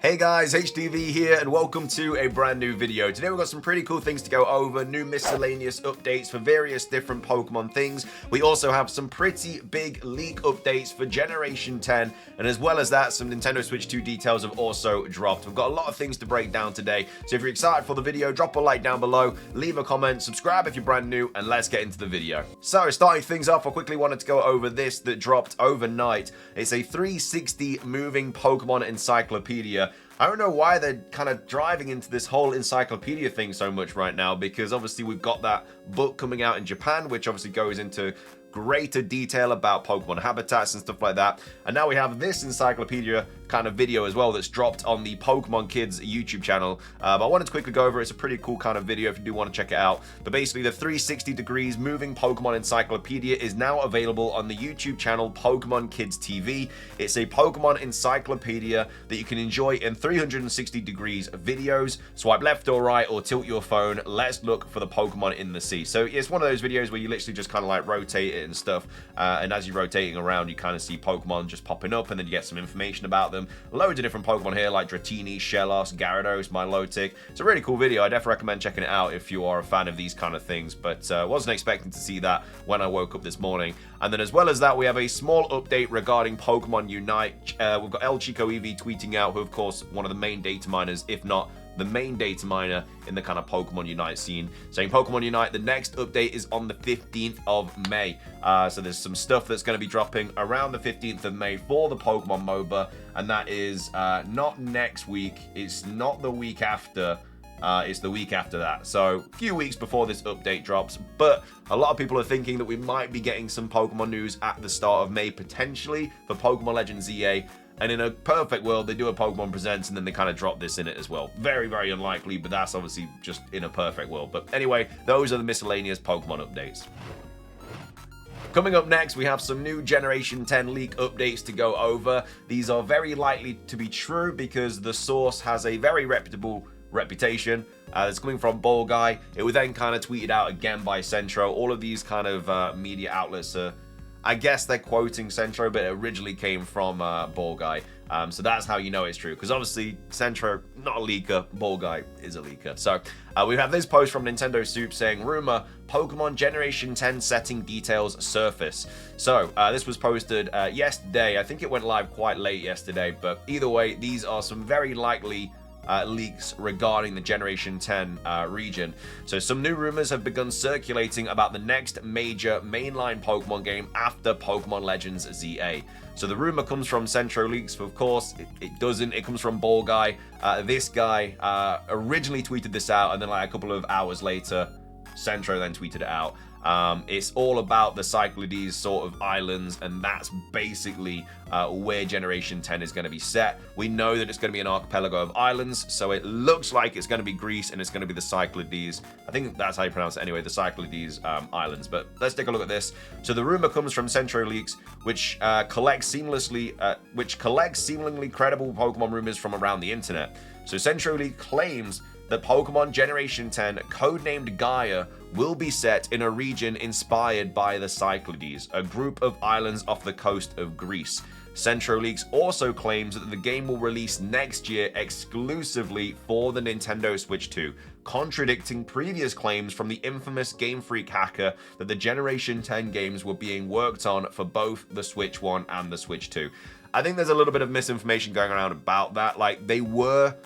Hey guys, HDvee here and welcome to a brand new video. Today we've got some pretty cool things to go over, new miscellaneous updates for various different Pokemon things. We also have some pretty big leak updates for Generation 10, and as well as that, some Nintendo Switch 2 details have also dropped. We've got a lot of things to break down today, so if you're excited for the video, drop a like down below, leave a comment, subscribe if you're brand new, and let's get into the video. So starting things off, I quickly wanted to go over this that dropped overnight. It's a 360 moving Pokemon encyclopedia. I don't know why they're kind of driving into this whole encyclopedia thing so much right now, because obviously we've got that book coming out in Japan, which obviously goes into greater detail about Pokemon habitats and stuff like that. And now we have this encyclopedia kind of video as well that's dropped on the Pokemon Kids YouTube channel. But I wanted to quickly go over it. It's a pretty cool kind of video if you do want to check it out. But basically the 360 degrees moving Pokemon encyclopedia is now available on the YouTube channel Pokemon Kids TV. It's a Pokemon encyclopedia that you can enjoy in 360 degrees videos. Swipe left or right or tilt your phone. Let's look for the Pokemon in the sea. So it's one of those videos where you literally just kind of like rotate it and stuff. And as you're rotating around, you kind of see Pokemon just popping up and then you get some information about them. Loads of different Pokemon here like Dratini, Shellos, Gyarados, Milotic. It's a really cool video. I definitely recommend checking it out if you are a fan of these kind of things, but wasn't expecting to see that when I woke up this morning. And then as well as that, we have a small update regarding Pokemon Unite. We've got El Chico EV tweeting out, who of course one of the main data miners, if not the main data miner in the kind of Pokemon Unite scene, saying Pokemon Unite, the next update is on the 15th of May. So there's some stuff that's going to be dropping around the 15th of May for the Pokemon MOBA, and that is not next week, it's not the week after, it's the week after that. So a few weeks before this update drops, but a lot of people are thinking that we might be getting some Pokemon news at the start of May, potentially for Pokemon Legends ZA. And in a perfect world, they do a Pokemon Presents and then they kind of drop this in it as well. Very, very unlikely, but that's obviously just in a perfect world. But anyway, those are the miscellaneous Pokemon updates. Coming up next, we have some new Generation 10 leak updates to go over. These are very likely to be true because the source has a very reputable reputation. It's coming from Ball Guy. It was then kind of tweeted out again by Centro. All of these kind of media outlets are, I guess they're quoting Centro, but it originally came from Ball Guy. So that's how you know it's true, because obviously Centro, not a leaker, Ball Guy is a leaker. So we have this post from Nintendo Soup saying, rumor, Pokemon Generation 10 setting details surface. So this was posted yesterday. I think it went live quite late yesterday, but either way, these are some very likely leaks regarding the Generation 10 region. So some new rumors have begun circulating about the next major mainline Pokemon game after Pokemon Legends ZA. So the rumor comes from Centro Leaks, but of course it doesn't. It comes from Ball Guy. This guy originally tweeted this out, and then like a couple of hours later, Centro then tweeted it out. It's all about the Cyclades sort of islands, and that's basically where Generation 10 is going to be set. We know that it's going to be an archipelago of islands, so it looks like it's going to be Greece and it's going to be the Cyclades. I think that's how you pronounce it anyway, the Cyclades islands. But let's take a look at this. So the rumor comes from Centro Leaks, which collects seemingly credible Pokemon rumors from around the internet. So Centro Leaks claims that Pokemon Generation 10, codenamed Gaia, will be set in a region inspired by the Cyclades, a group of islands off the coast of Greece. Centro Leaks also claims that the game will release next year exclusively for the Nintendo Switch 2, contradicting previous claims from the infamous Game Freak hacker that the Generation 10 games were being worked on for both the Switch 1 and the Switch 2. I think there's a little bit of misinformation going around about that. Like, they were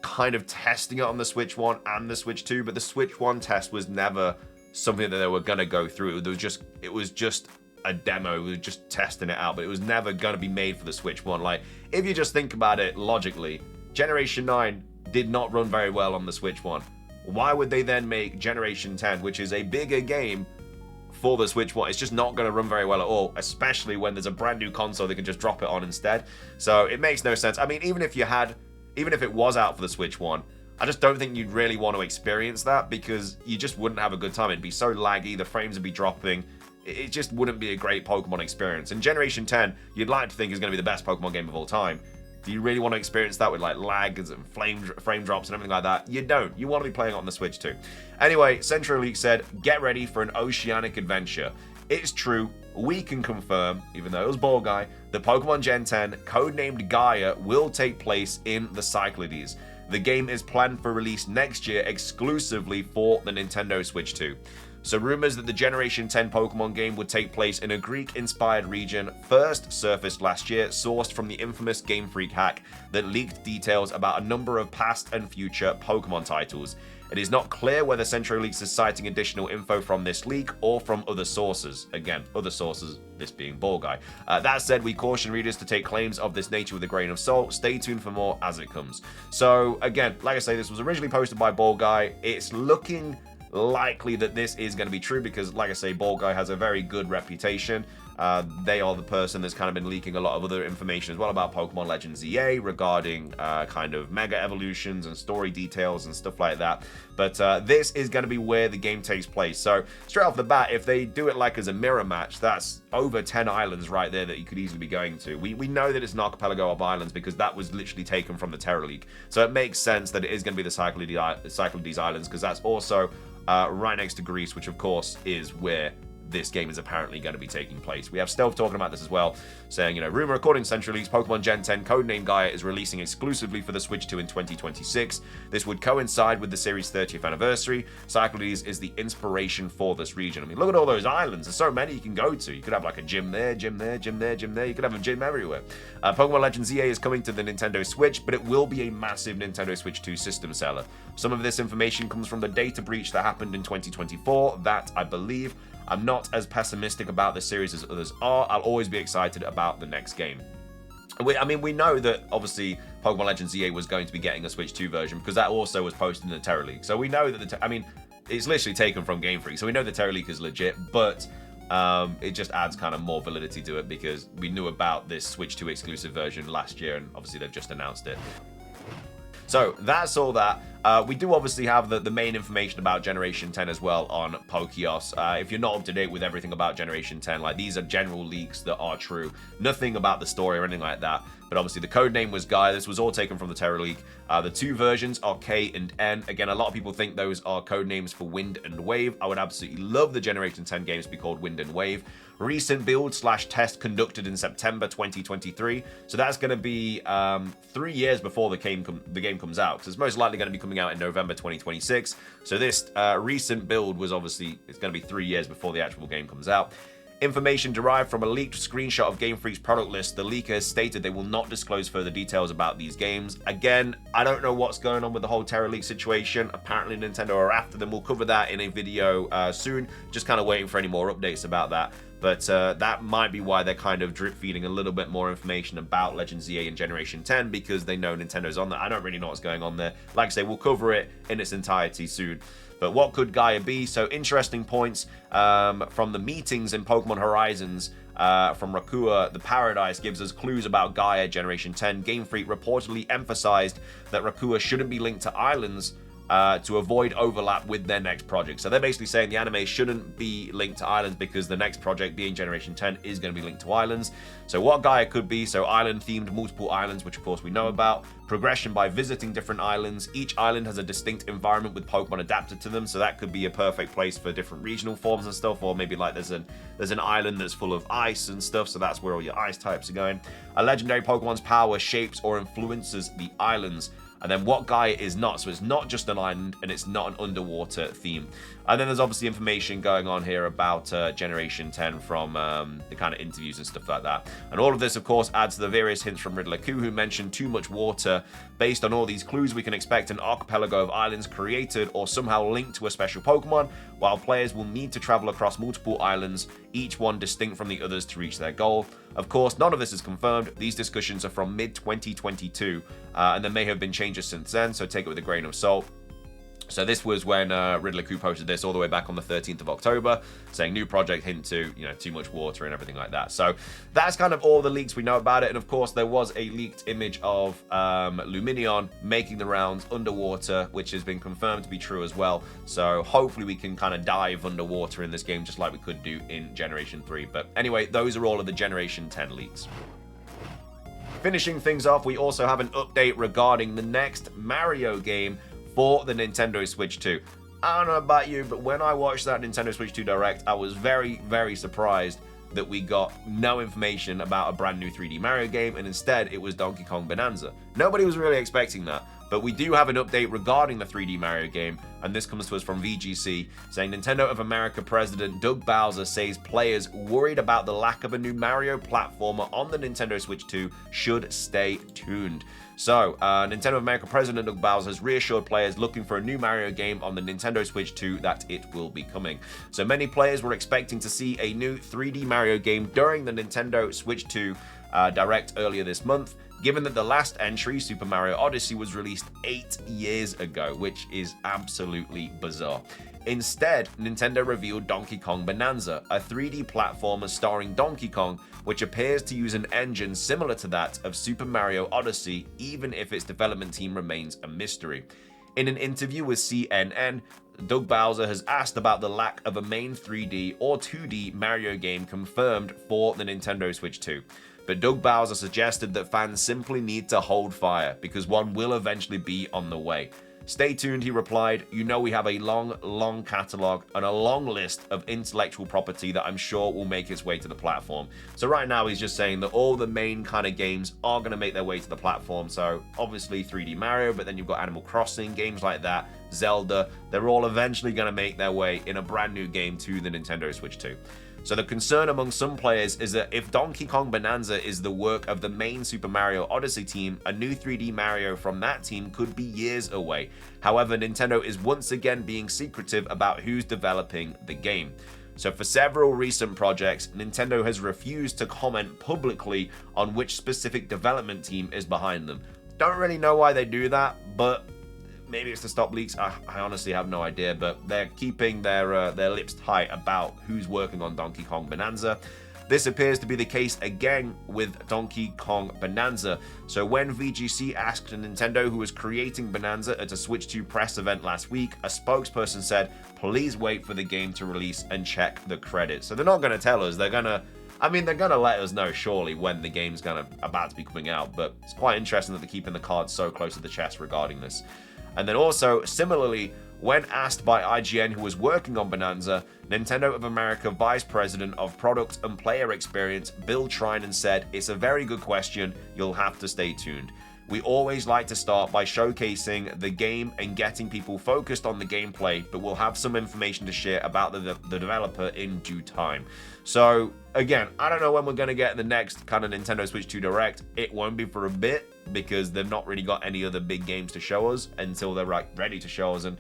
kind of testing it on the Switch 1 and the Switch 2, but the Switch 1 test was never something that they were going to go through. It was just a demo. We were just testing it out, but it was never going to be made for the Switch 1. Like, if you just think about it logically, Generation 9 did not run very well on the Switch 1. Why would they then make Generation 10, which is a bigger game, for the Switch 1? It's just not going to run very well at all, especially when there's a brand new console they can just drop it on instead. So it makes no sense. I mean, even if it was out for the Switch 1, I just don't think you'd really want to experience that, because you just wouldn't have a good time. It'd be so laggy, the frames would be dropping. It just wouldn't be a great Pokemon experience. And Generation 10, you'd like to think is going to be the best Pokemon game of all time. Do you really want to experience that with like lags and frame drops and everything like that? You don't. You want to be playing it on the Switch too. Anyway, Centro League said, get ready for an oceanic adventure. It's true, we can confirm, even though it was Ball Guy, that Pokemon Gen 10, codenamed Gaia, will take place in the Cyclades. The game is planned for release next year exclusively for the Nintendo Switch 2. So rumors that the Generation 10 Pokemon game would take place in a Greek-inspired region first surfaced last year, sourced from the infamous Game Freak hack that leaked details about a number of past and future Pokemon titles. It is not clear whether CentroLeaks is citing additional info from this leak or from other sources. Again, other sources, this being Ball Guy. That said, we caution readers to take claims of this nature with a grain of salt. Stay tuned for more as it comes. So again, like I say, this was originally posted by Ball Guy. It's looking likely that this is going to be true because, like I say, Ball Guy has a very good reputation. They are the person that's kind of been leaking a lot of other information as well about Pokemon Legends EA regarding kind of mega evolutions and story details and stuff like that. But this is going to be where the game takes place. So straight off the bat, if they do it like as a mirror match, that's over 10 islands right there that you could easily be going to. We know that it's an archipelago of islands because that was literally taken from the Terra League. So it makes sense that it is going to be the Cyclades Islands because that's also right next to Greece, which of course is where this game is apparently going to be taking place. We have Stealth talking about this as well, saying, you know, rumor according to CentroLeaks, Pokemon Gen 10 codename Gaia is releasing exclusively for the Switch 2 in 2026. This would coincide with the series' 30th anniversary. Cyclades is the inspiration for this region. I mean, look at all those islands. There's so many you can go to. You could have like a gym there, gym there, gym there, gym there. You could have a gym everywhere. Pokemon Legends EA is coming to the Nintendo Switch, but it will be a massive Nintendo Switch 2 system seller. Some of this information comes from the data breach that happened in 2024. That, I believe, I'm not as pessimistic about this series as others are. I'll always be excited about the next game. We know that, obviously, Pokemon Legends EA was going to be getting a Switch 2 version because that also was posted in the Terra League. So we know that it's literally taken from Game Freak. So we know the Terra League is legit, but it just adds kind of more validity to it because we knew about this Switch 2 exclusive version last year, and obviously they've just announced it. So that's all that. We do obviously have the main information about Generation 10 as well on Pokéos. If you're not up to date with everything about Generation 10, like these are general leaks that are true. Nothing about the story or anything like that. But obviously the code name was Gaia. This was all taken from the Terra League. The two versions are K and N. Again, a lot of people think those are code names for Wind and Wave. I would absolutely love the Generation 10 games to be called Wind and Wave. Recent build / test conducted in September 2023. So that's going to be 3 years before the game comes out, because it's most likely going to be coming out in November 2026. So this recent build was obviously, it's going to be 3 years before the actual game comes out. Information derived from a leaked screenshot of Game Freak's product list. The leaker has stated they will not disclose further details about these games. Again, I don't know what's going on with the whole Terra League situation. Apparently Nintendo are after them. We'll cover that in a video soon. Just kind of waiting for any more updates about that. But that might be why they're kind of drip feeding a little bit more information about Legends EA and Generation 10, because they know Nintendo's on that. I don't really know what's going on there. Like I say, we'll cover it in its entirety soon. But what could Gaia be? So interesting points from the meetings in Pokemon Horizons from Rakua. The Paradise gives us clues about Gaia Generation 10. Game Freak reportedly emphasized that Rakua shouldn't be linked to islands to avoid overlap with their next project. So they're basically saying the anime shouldn't be linked to islands because the next project, being Generation 10, is going to be linked to islands. So what Gaia could be, so island-themed multiple islands, which of course we know about. Progression by visiting different islands. Each island has a distinct environment with Pokemon adapted to them, so that could be a perfect place for different regional forms and stuff, or maybe like there's an island that's full of ice and stuff, so that's where all your ice types are going. A legendary Pokemon's power shapes or influences the islands. And then what Gaia is not. So it's not just an island, and it's not an underwater theme. And then there's obviously information going on here about Generation 10 from the kind of interviews and stuff like that. And all of this, of course, adds to the various hints from Riddler Q, who mentioned too much water. Based on all these clues, we can expect an archipelago of islands created or somehow linked to a special Pokemon, while players will need to travel across multiple islands, each one distinct from the others to reach their goal. Of course, none of this is confirmed. These discussions are from mid-2022, and there may have been changes since then, so take it with a grain of salt. So this was when Riddler Q posted this all the way back on the 13th of October, saying new project, hint to, too much water and everything like that. So that's kind of all the leaks we know about it. And of course, there was a leaked image of Lumineon making the rounds underwater, which has been confirmed to be true as well. So hopefully we can kind of dive underwater in this game, just like we could do in Generation 3. But anyway, those are all of the Generation 10 leaks. Finishing things off, we also have an update regarding the next Mario game for the Nintendo Switch 2. I don't know about you, but when I watched that Nintendo Switch 2 Direct, I was very, very surprised that we got no information about a brand new 3D Mario game, and instead it was Donkey Kong Bonanza. Nobody was really expecting that, but we do have an update regarding the 3D Mario game, and this comes to us from VGC, saying Nintendo of America President Doug Bowser says players worried about the lack of a new Mario platformer on the Nintendo Switch 2 should stay tuned. So, Nintendo of America President Doug Bowser has reassured players looking for a new Mario game on the Nintendo Switch 2 that it will be coming. So many players were expecting to see a new 3D Mario game during the Nintendo Switch 2 Direct earlier this month, given that the last entry, Super Mario Odyssey, was released 8 years ago, which is absolutely bizarre. Instead, Nintendo revealed Donkey Kong Bonanza, a 3D platformer starring Donkey Kong, which appears to use an engine similar to that of Super Mario Odyssey, even if its development team remains a mystery. In an interview with CNN, Doug Bowser has asked about the lack of a main 3D or 2D Mario game confirmed for the Nintendo Switch 2. But Doug Bowser suggested that fans simply need to hold fire, because one will eventually be on the way. Stay tuned, he replied. You know we have a long catalog and a long list of intellectual property that I'm sure will make its way to the platform. So right now he's just saying that all the main kind of games are going to make their way to the platform. So obviously 3D Mario, but then you've got Animal Crossing, games like that, Zelda. They're all eventually going to make their way in a brand new game to the Nintendo Switch 2. So the concern among some players is that if Donkey Kong Bonanza is the work of the main Super Mario Odyssey team, a new 3D Mario from that team could be years away. However, Nintendo is once again being secretive about who's developing the game. So for several recent projects, Nintendo has refused to comment publicly on which specific development team is behind them. Don't really know why they do that, but maybe it's to stop leaks. I honestly have no idea, but they're keeping their lips tight about who's working on Donkey Kong Bonanza. This appears to be the case again with Donkey Kong Bonanza. So when VGC asked Nintendo who was creating Bonanza at a Switch 2 press event last week, a spokesperson said, please wait for the game to release and check the credits. So they're not going to tell us. They're going to let us know surely when the game's about to be coming out, but it's quite interesting that they're keeping the cards so close to the chest regarding this. And then also, similarly, when asked by IGN who was working on Bonanza, Nintendo of America Vice President of Product and Player Experience, Bill Trinan, said, it's a very good question, you'll have to stay tuned. We always like to start by showcasing the game and getting people focused on the gameplay, but we'll have some information to share about the developer in due time. So, again, I don't know when we're going to get the next kind of Nintendo Switch 2 Direct. It won't be for a bit, because they've not really got any other big games to show us until they're ready to show us. And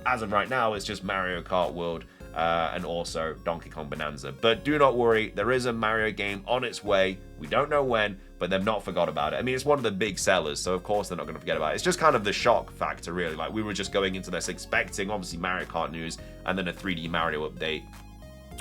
as of right now, it's just Mario Kart World and also Donkey Kong Bonanza. But do not worry, there is a Mario game on its way. We don't know when, but they've not forgot about it. I mean, it's one of the big sellers, so of course they're not going to forget about it. It's just kind of the shock factor, really. Like, we were just going into this expecting, obviously, Mario Kart news and then a 3D Mario update,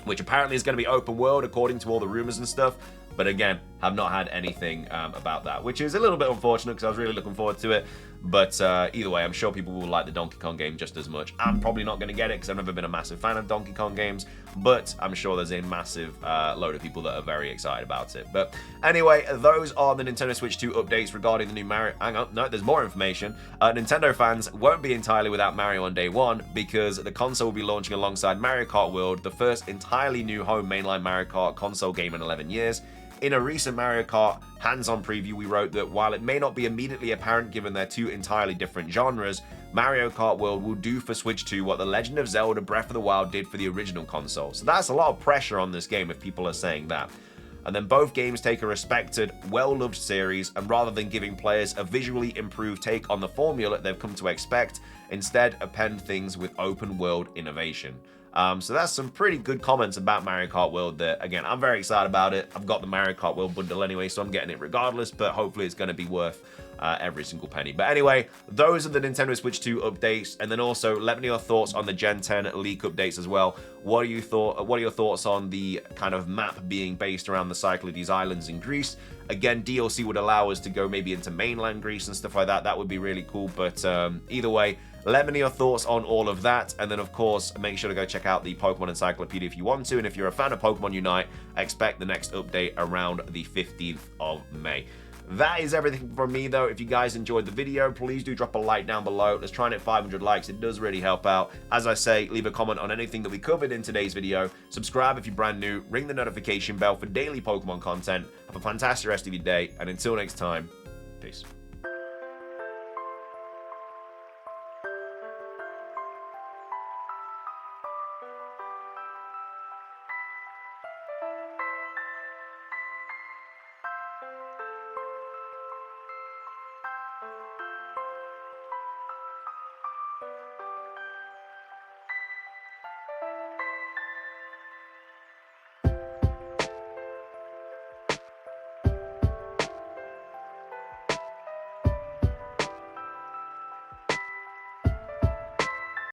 which apparently is going to be open world according to all the rumors and stuff. But again, have not had anything about that, which is a little bit unfortunate because I was really looking forward to it. But either way, I'm sure people will like the Donkey Kong game just as much. I'm probably not going to get it because I've never been a massive fan of Donkey Kong games, but I'm sure there's a massive load of people that are very excited about it. But anyway, those are the Nintendo Switch 2 updates regarding the new Mario. Hang on, no, there's more information. Nintendo fans won't be entirely without Mario on day one because the console will be launching alongside Mario Kart World, the first entirely new home mainline Mario Kart console game in 11 years. In a recent Mario Kart hands-on preview, we wrote that while it may not be immediately apparent given their two entirely different genres, Mario Kart World will do for Switch 2 what The Legend of Zelda Breath of the Wild did for the original console. So that's a lot of pressure on this game if people are saying that. And then both games take a respected, well-loved series, and rather than giving players a visually improved take on the formula they've come to expect, instead append things with open-world innovation. So that's some pretty good comments about Mario Kart World there. Again, I'm very excited about it. I've got the Mario Kart World bundle anyway, so I'm getting it regardless, but hopefully it's going to be worth every single penny. But anyway, those are the Nintendo Switch 2 updates, and then also let me know your thoughts on the Gen 10 leak updates as well. What are your thoughts on the kind of map being based around the Cyclades Islands in Greece? Again, DLC would allow us to go maybe into mainland Greece and stuff like that. That would be really cool, but either way, let me know your thoughts on all of that, and then of course make sure to go check out the Pokemon Encyclopedia if you want to, and if you're a fan of Pokemon Unite, expect the next update around the 15th of May. That is everything from me, though. If you guys enjoyed the video, please do drop a like down below. Let's try and hit 500 likes. It does really help out. As I say, leave a comment on anything that we covered in today's video. Subscribe if you're brand new. Ring the notification bell for daily Pokemon content. Have a fantastic rest of your day. And until next time, peace.